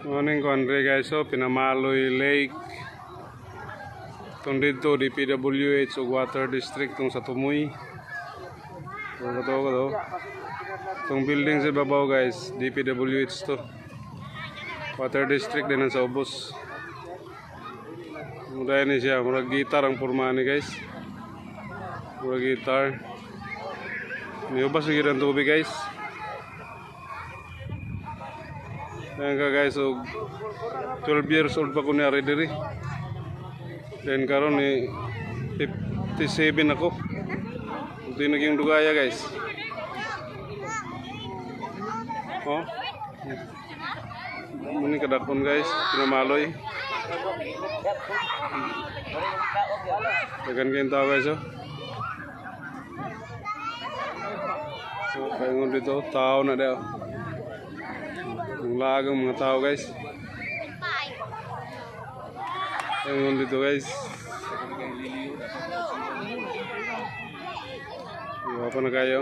Morning country guys, so Pinamaloy Lake. Itong dito DPWH o Water District tong sa Tumuy. Itong building sa babaw guys, DPWH to. Water District din sa ubos. Mura ni siya, mura gitar ang porma ni guys. Mura gitar. Niubas lagi ang tubig guys. Ayan ka guys, so 12 years old pa ko nari diri. Then karon ni 57 ako. Ito yung naging dugaya guys. Oh. Muni kadakon guys, Pinamaloy. Dagan kayo tao guys oh. So, paingon dito, tao na daw. Ang lagang mga tao guys. Paingon dito guys. Iwa pa na kayo.